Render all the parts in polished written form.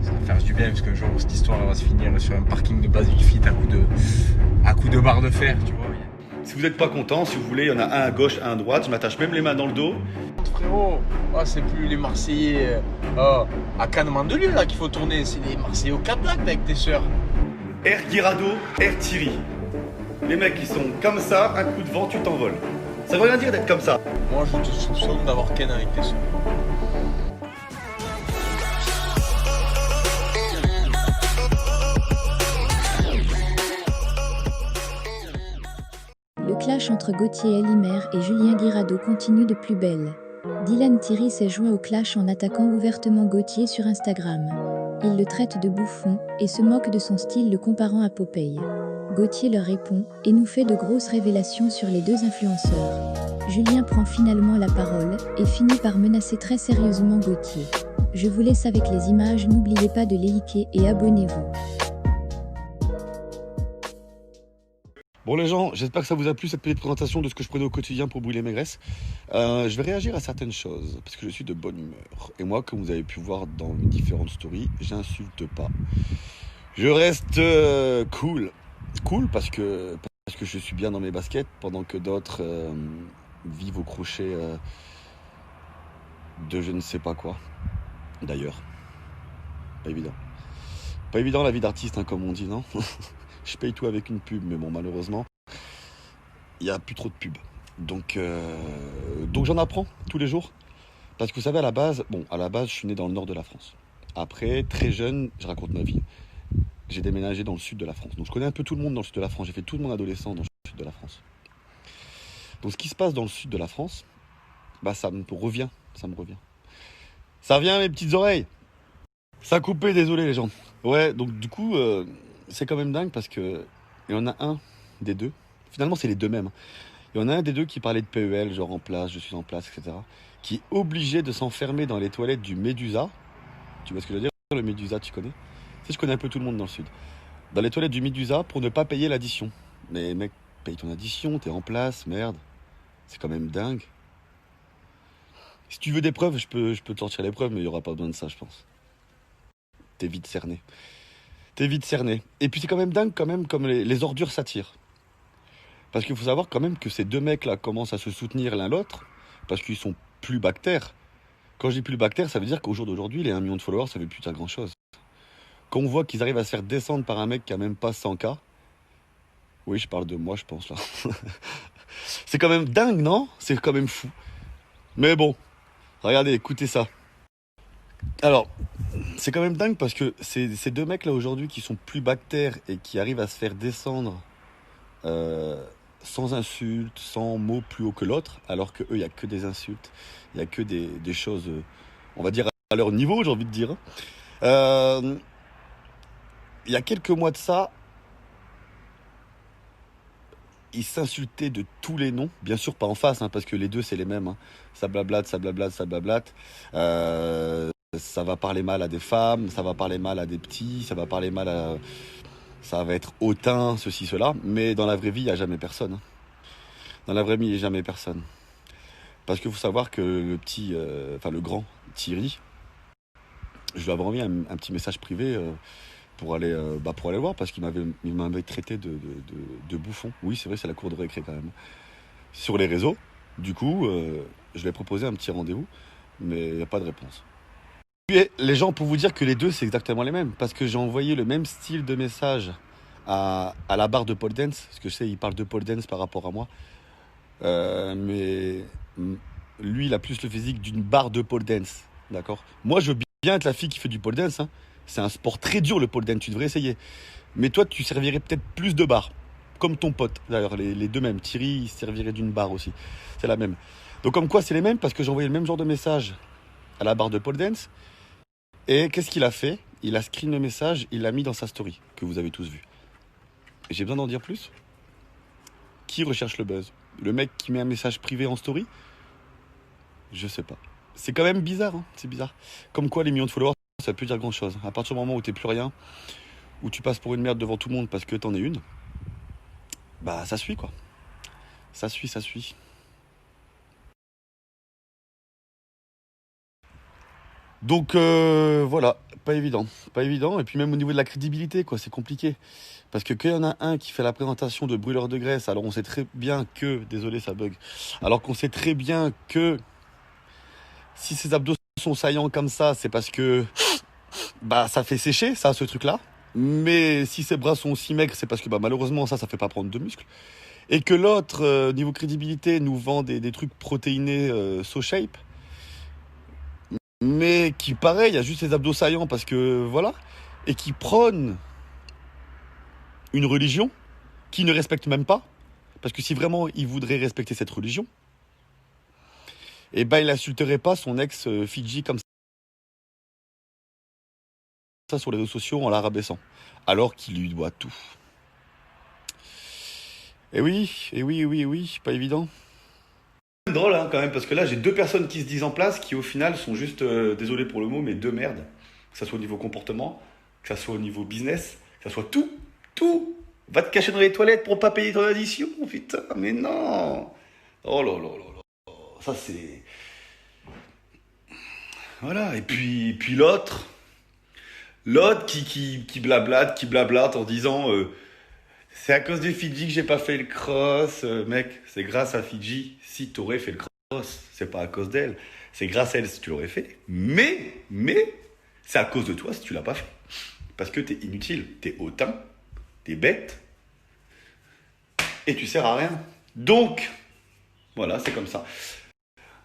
Ça va faire du bien parce qu'un jour cette histoire elle va se finir sur un parking de base Fit à coup de barre de fer, tu vois. Si vous n'êtes pas content, si vous voulez, il y en a un à gauche, un à droite. Je m'attache même les mains dans le dos. Frérot, c'est plus les Marseillais à Cannes-Mandelieu là qu'il faut tourner, c'est les Marseillais au Cap d'Agde avec tes sœurs. Air Guirado, Air Thierry. Les mecs qui sont comme ça, un coup de vent, tu t'envoles. Ça veut rien dire d'être comme ça. Moi je te soupçonne d'avoir Ken avec tes sœurs. Le clash entre Gauthier Elimer et Julien Guirado continue de plus belle. Dylan Thierry s'est joint au clash en attaquant ouvertement Gauthier sur Instagram. Il le traite de bouffon et se moque de son style le comparant à Popeye. Gauthier leur répond et nous fait de grosses révélations sur les deux influenceurs. Julien prend finalement la parole et finit par menacer très sérieusement Gauthier. Je vous laisse avec les images, n'oubliez pas de les liker et abonnez-vous. Bon les gens, j'espère que ça vous a plu cette petite présentation de ce que je prenais au quotidien pour brûler mes graisses. Je vais réagir à certaines choses parce que je suis de bonne humeur. Et moi, comme vous avez pu voir dans mes différentes stories, j'insulte pas. Je reste cool. Cool parce que je suis bien dans mes baskets pendant que d'autres vivent au crochet de je ne sais pas quoi. D'ailleurs, pas évident. Pas évident la vie d'artiste, hein, comme on dit, non? Je paye tout avec une pub, mais bon, malheureusement, il n'y a plus trop de pubs. Donc j'en apprends tous les jours. Parce que vous savez, à la base, je suis né dans le nord de la France. Après, très jeune, je raconte ma vie. J'ai déménagé dans le sud de la France. Donc je connais un peu tout le monde dans le sud de la France. J'ai fait toute mon adolescence dans le sud de la France. Donc ce qui se passe dans le sud de la France, ça me revient. Ça revient à mes petites oreilles. Ça a coupé, désolé les gens. Ouais, donc du coup, c'est quand même dingue parce que il y en a un des deux. Finalement, c'est les deux mêmes. Il y en a un des deux qui parlait de PEL, genre en place, je suis en place, etc. Qui est obligé de s'enfermer dans les toilettes du Médusa. Tu vois ce que je veux dire? Le Médusa, tu connais? Tu sais, je connais un peu tout le monde dans le sud. Dans les toilettes du Médusa pour ne pas payer l'addition. Mais mec, paye ton addition, t'es en place, merde. C'est quand même dingue. Si tu veux des preuves, je peux te sortir les preuves, mais il n'y aura pas besoin de ça, je pense. T'es vite cerné. Et puis c'est quand même dingue, quand même, comme les ordures s'attirent. Parce qu'il faut savoir quand même que ces deux mecs-là commencent à se soutenir l'un l'autre, parce qu'ils sont plus bactères. Quand je dis plus bactères, ça veut dire qu'au jour d'aujourd'hui, les 1 million de followers, ça veut plus dire grand-chose. Quand on voit qu'ils arrivent à se faire descendre par un mec qui a même pas 100K, oui, je parle de moi, je pense, là. C'est quand même dingue, non? C'est quand même fou. Mais bon, regardez, écoutez ça. Alors, c'est quand même dingue parce que ces deux mecs-là aujourd'hui qui sont plus bactères et qui arrivent à se faire descendre sans insultes, sans mots plus haut que l'autre, alors qu'eux, il n'y a que des insultes, il n'y a que des choses, on va dire, à leur niveau, j'ai envie de dire. Il y a quelques mois de ça, ils s'insultaient de tous les noms, bien sûr pas en face, hein, parce que les deux c'est les mêmes, hein. Ça blablate, ça blablate, ça blablate. Ça va parler mal à des femmes, ça va parler mal à des petits, ça va parler mal à... Ça va être hautain, ceci, cela, mais dans la vraie vie, il n'y a jamais personne, hein. Dans la vraie vie, il n'y a jamais personne. Parce qu'il faut savoir que le petit, le grand Thierry, je lui avais envoyé un petit message privé pour aller le voir, parce qu'il m'avait traité de bouffon. Oui, c'est vrai, c'est la cour de récré quand même. Sur les réseaux, du coup, je lui ai proposé un petit rendez-vous, mais il n'y a pas de réponse. Puis les gens, pour vous dire que les deux, c'est exactement les mêmes, parce que j'ai envoyé le même style de message à la barre de pole dance, parce que je sais, il parle de pole dance par rapport à moi, mais lui, il a plus le physique d'une barre de pole dance, d'accord? Moi, je veux bien être la fille qui fait du pole dance, hein. C'est un sport très dur, le pole dance, tu devrais essayer. Mais toi, tu servirais peut-être plus de barres, comme ton pote, d'ailleurs, les deux mêmes. Thierry, il servirait d'une barre aussi, c'est la même. Donc comme quoi, c'est les mêmes, parce que j'ai envoyé le même genre de message à la barre de pole dance. Et qu'est-ce qu'il a fait? Il a screen le message, il l'a mis dans sa story, que vous avez tous vu. Et j'ai besoin d'en dire plus? Qui recherche le buzz? Le mec qui met un message privé en story? Je sais pas. C'est quand même bizarre, hein, c'est bizarre. Comme quoi, les millions de followers, ça veut plus dire grand-chose. À partir du moment où t'es plus rien, où tu passes pour une merde devant tout le monde parce que t'en es une, ça suit, quoi. Ça suit. Donc voilà, pas évident. Pas évident. Et puis même au niveau de la crédibilité, quoi, c'est compliqué. Parce que quand il y en a un qui fait la présentation de brûleur de graisse, alors on sait très bien que, désolé ça bug, alors qu'on sait très bien que si ses abdos sont saillants comme ça, c'est parce que bah ça fait sécher, ça, ce truc-là. Mais si ses bras sont aussi maigres, c'est parce que bah, malheureusement ça fait pas prendre de muscles. Et que l'autre, niveau crédibilité, nous vend des trucs protéinés so shape, mais qui, pareil, a juste ses abdos saillants parce que voilà, et qui prône une religion qui ne respecte même pas, parce que si vraiment il voudrait respecter cette religion, eh ben il n'insulterait pas son ex Fidji comme ça sur les réseaux sociaux en la rabaissant, alors qu'il lui doit tout. Et oui, pas évident. C'est drôle hein, quand même, parce que là j'ai deux personnes qui se disent en place qui au final sont juste, désolé pour le mot, mais deux merdes. Que ça soit au niveau comportement, que ça soit au niveau business, que ça soit tout. Va te cacher dans les toilettes pour pas payer ton addition, putain, mais non. Oh là là là là, ça c'est... Voilà, et puis l'autre qui blablate en disant c'est à cause de Fidji que j'ai pas fait le cross. Mec, c'est grâce à Fidji si t'aurais fait le cross. C'est pas à cause d'elle. C'est grâce à elle si tu l'aurais fait. Mais, c'est à cause de toi si tu l'as pas fait. Parce que t'es inutile, t'es hautain, t'es bête, et tu sers à rien. Donc, voilà, c'est comme ça.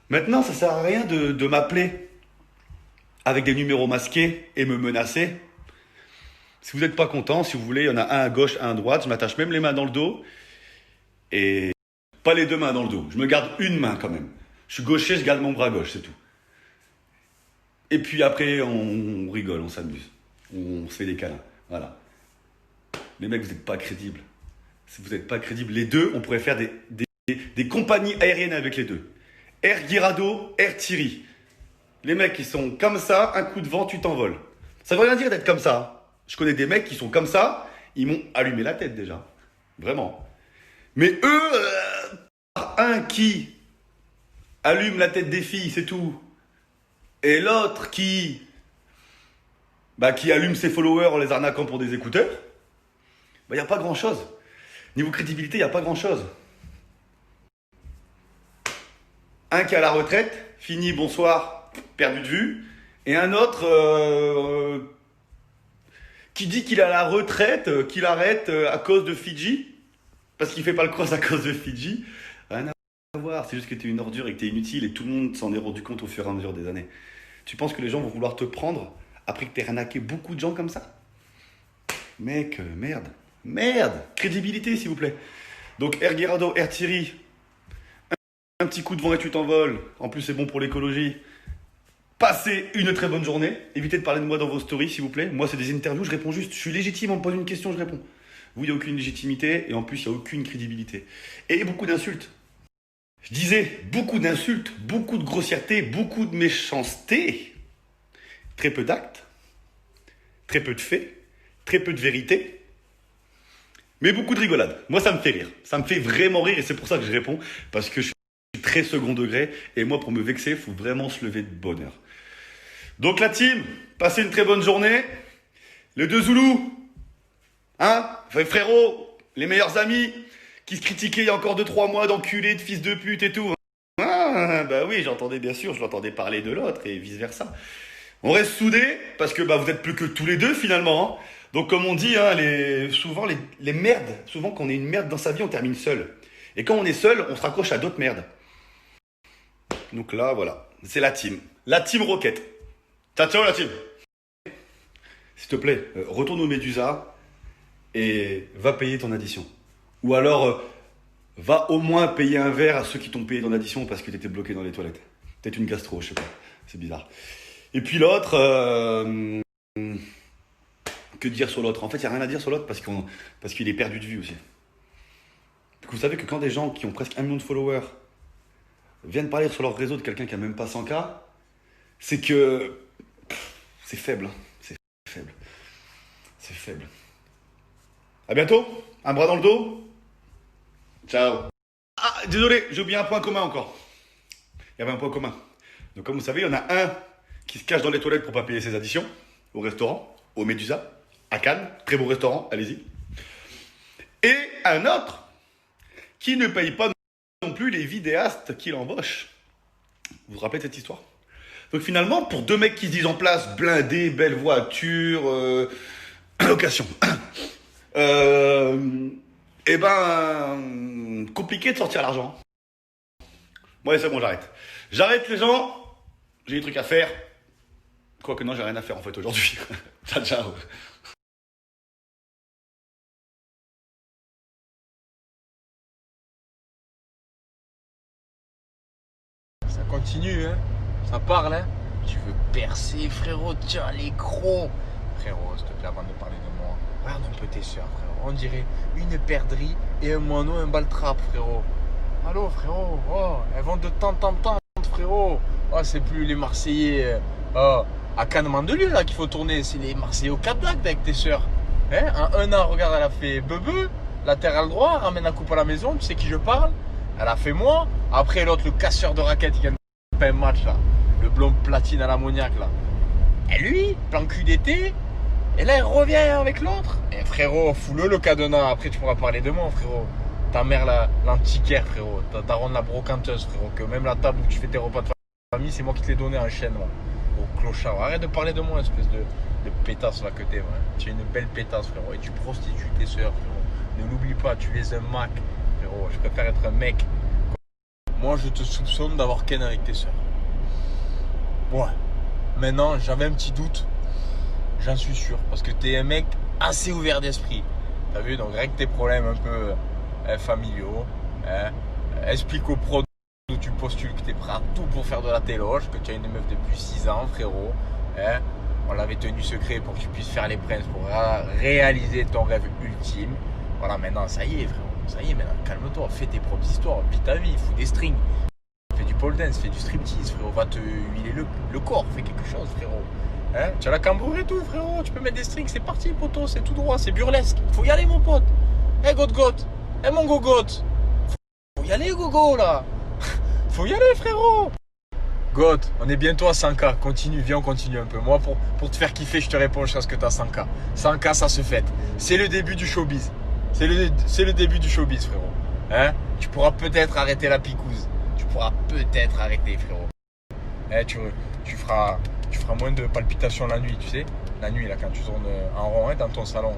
Maintenant, ça sert à rien de m'appeler avec des numéros masqués et me menacer. Si vous n'êtes pas content, si vous voulez, il y en a un à gauche, un à droite. Je m'attache même les mains dans le dos. Et pas les deux mains dans le dos. Je me garde une main quand même. Je suis gaucher, je garde mon bras gauche, c'est tout. Et puis après, on rigole, on s'amuse. On se fait des câlins. Voilà. Les mecs, vous n'êtes pas crédibles. Si vous n'êtes pas crédibles, les deux, on pourrait faire des compagnies aériennes avec les deux. Air Guirado, Air Thierry. Les mecs, ils sont comme ça, un coup de vent, tu t'envoles. Ça veut rien dire d'être comme ça. Je connais des mecs qui sont comme ça, ils m'ont allumé la tête déjà. Vraiment. Mais eux, un qui allume la tête des filles, c'est tout. Et l'autre qui allume ses followers en les arnaquant pour des écouteurs, il n'y a pas grand-chose. Niveau crédibilité, il n'y a pas grand-chose. Un qui est à la retraite, fini, bonsoir, perdu de vue. Et un autre qui dit qu'il est à la retraite, qu'il arrête à cause de Fidji, parce qu'il fait pas le cross à cause de Fidji. Rien à voir, c'est juste que t'es une ordure et que t'es inutile et tout le monde s'en est rendu compte au fur et à mesure des années. Tu penses que les gens vont vouloir te prendre après que t'aies arnaqué beaucoup de gens comme ça? Mec, merde, crédibilité s'il vous plaît. Donc Air Guirado, Air Thierry, un petit coup de vent et tu t'envoles. En plus c'est bon pour l'écologie. Passez une très bonne journée. Évitez de parler de moi dans vos stories, s'il vous plaît. Moi, c'est des interviews, je réponds juste. Je suis légitime, on me pose une question, je réponds. Vous, il n'y a aucune légitimité et en plus, il n'y a aucune crédibilité. Et beaucoup d'insultes. Je disais, beaucoup d'insultes, beaucoup de grossièreté, beaucoup de méchanceté. Très peu d'actes, très peu de faits, très peu de vérité. Mais beaucoup de rigolade. Moi, ça me fait rire. Ça me fait vraiment rire et c'est pour ça que je réponds. Parce que je suis très second degré et moi, pour me vexer, il faut vraiment se lever de bonne heure. Donc la team, passez une très bonne journée. Les deux Zoulous, hein, frérot, les meilleurs amis, qui se critiquaient il y a encore 2-3 mois d'enculés, de fils de pute et tout. Ah, bah oui, j'entendais bien sûr, je l'entendais parler de l'autre et vice versa. On reste soudés, parce que vous êtes plus que tous les deux finalement. Hein. Donc comme on dit, hein, souvent les merdes, souvent quand on est une merde dans sa vie, on termine seul. Et quand on est seul, on se raccroche à d'autres merdes. Donc là, voilà, c'est la team Rocket. Ciao la team. S'il te plaît, retourne au Médusa et va payer ton addition. Ou alors, va au moins payer un verre à ceux qui t'ont payé ton addition parce que t'étais bloqué dans les toilettes. Peut-être une gastro, je sais pas. C'est bizarre. Et puis l'autre, que dire sur l'autre? En fait, il n'y a rien à dire sur l'autre parce qu'il est perdu de vue aussi. Vous savez que quand des gens qui ont presque 1 million de followers viennent parler sur leur réseau de quelqu'un qui a même pas 100K, c'est que c'est faible. Hein. C'est faible. À bientôt. Un bras dans le dos. Ciao. Ah, désolé, j'ai oublié un point commun encore. Il y avait un point commun. Donc comme vous savez, il y en a un qui se cache dans les toilettes pour pas payer ses additions au restaurant, au Médusa, à Cannes, très beau restaurant, allez-y. Et un autre qui ne paye pas non plus les vidéastes qu'il embauche. Vous vous rappelez de cette histoire? Donc finalement, pour deux mecs qui se disent en place, blindés, belle voiture, location, compliqué de sortir l'argent. Ouais, c'est bon, j'arrête. J'arrête les gens, j'ai des trucs à faire. Quoique non, j'ai rien à faire en fait aujourd'hui. Ciao, ciao. Ça continue, hein. Ça parle, hein. Tu veux percer, frérot, tiens les crocs. Frérot, s'il te plaît, avant de parler de moi, regarde un peu tes soeurs, frérot. On dirait une perdrix et un moineau, un baltrap, frérot. Allô, frérot, oh, elles vont de temps en temps, frérot. Oh, c'est plus les Marseillais à Cannes-Mandelieu là qu'il faut tourner, c'est les Marseillais au Cap d'Agde avec tes soeurs. Hein, en un an, regarde, elle a fait bebe, latéral droit, ramène la coupe à la maison, tu sais qui je parle. Elle a fait moi. Après l'autre, le casseur de raquettes qui gagne pas un match là. Le blond platine à l'ammoniaque là. Et lui, plan cul d'été. Et là, il revient avec l'autre. Et frérot, fous-le cadenas. Après, tu pourras parler de moi, frérot. Ta mère, l'antiquaire, frérot. Ta daronne, la brocanteuse, frérot. Que même la table où tu fais tes repas de famille, c'est moi qui te l'ai donné en chaîne, là. Au clochard. Arrête de parler de moi, espèce de pétasse là que t'es, ouais. Tu es une belle pétasse, frérot. Et tu prostitues tes soeurs, frérot. Ne l'oublie pas, tu es un Mac, frérot. Je préfère être un mec. Moi, je te soupçonne d'avoir ken avec tes soeurs. Ouais. Maintenant, j'avais un petit doute. J'en suis sûr. Parce que t'es un mec assez ouvert d'esprit. T'as vu? Donc, règle tes problèmes un peu familiaux. Explique au pro où tu postules que t'es prêt à tout pour faire de la téloge. Que tu as une meuf depuis 6 ans, frérot. On l'avait tenu secret pour que tu puisses faire les princes. Pour réaliser ton rêve ultime. Voilà, maintenant, ça y est, frérot. Ça y est, maintenant, calme-toi. Fais tes propres histoires. Vis ta vie. Fous des strings. Fais du pole dance. Fais du striptease, frérot. Va te huiler le corps. Fais quelque chose, frérot. Tu as la cambour et tout, frérot. Tu peux mettre des strings. C'est parti, poteau. C'est tout droit. C'est burlesque. Faut y aller, mon pote. Gogot. Mon gogot. Faut y aller, gogo, là. Faut y aller, frérot. God, on est bientôt à 100K. Continue, viens, on continue un peu. Moi, pour te faire kiffer, je te réponds jusqu'à ce que tu as 100K. 100K, ça se fête. C'est le début du showbiz. C'est le début du showbiz, frérot. Tu pourras peut-être arrêter la picouse. Tu pourras peut-être arrêter, frérot. Tu feras moins de palpitations la nuit, tu sais. La nuit, là, quand tu tournes en rond dans ton salon.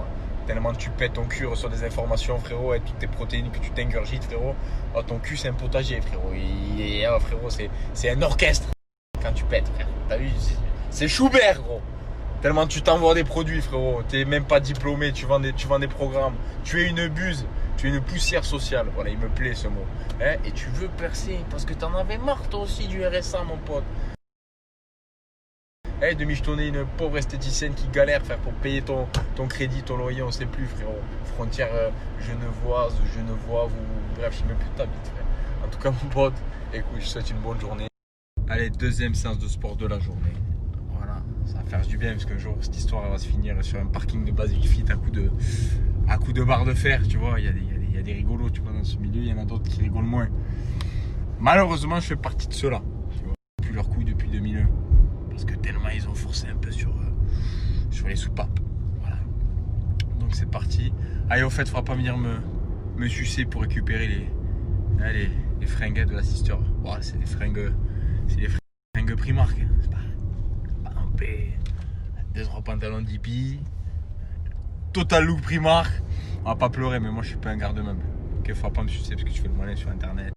Tellement tu pètes ton cul, reçois des informations, frérot, et toutes tes protéines que tu t'ingurgites, frérot. Oh, ton cul, c'est un potager, frérot. Frérot, c'est un orchestre quand tu pètes, frère. T'as vu? C'est Schubert, gros. Tellement tu t'envoies des produits, frérot. T'es même pas diplômé, tu vends des programmes. Tu es une buse, tu es une poussière sociale. Voilà, il me plaît ce mot. Et tu veux percer parce que t'en avais marre, toi aussi, du RSA, mon pote. De michetonner une pauvre esthéticienne qui galère pour payer ton crédit, ton loyer, on sait plus, frérot. Frontière genevoise, bref, je sais même plus de ta bite, frère. En tout cas, mon pote, écoute, je te souhaite une bonne journée. Allez, deuxième séance de sport de la journée. Voilà, ça va faire du bien parce qu'un jour, cette histoire elle va se finir sur un parking de Basic Fit à coup de barre de fer, tu vois. Il y a des rigolos, tu vois, dans ce milieu, il y en a d'autres qui rigolent moins. Malheureusement, je fais partie de ceux-là. Tu vois, plus leur couille depuis 2001. Parce que tellement ils ont forcé un peu sur les soupapes. Voilà. Donc c'est parti. Allez, au fait, il ne faudra pas venir me sucer pour récupérer les fringues de la sister. Voilà, c'est des fringues Primark. C'est pas un P. 2-3 pantalons d'hippie. Total look Primark. On va pas pleurer, mais moi je suis pas un garde-meuble. Ok, il ne faudra pas me sucer parce que tu fais le malin sur internet.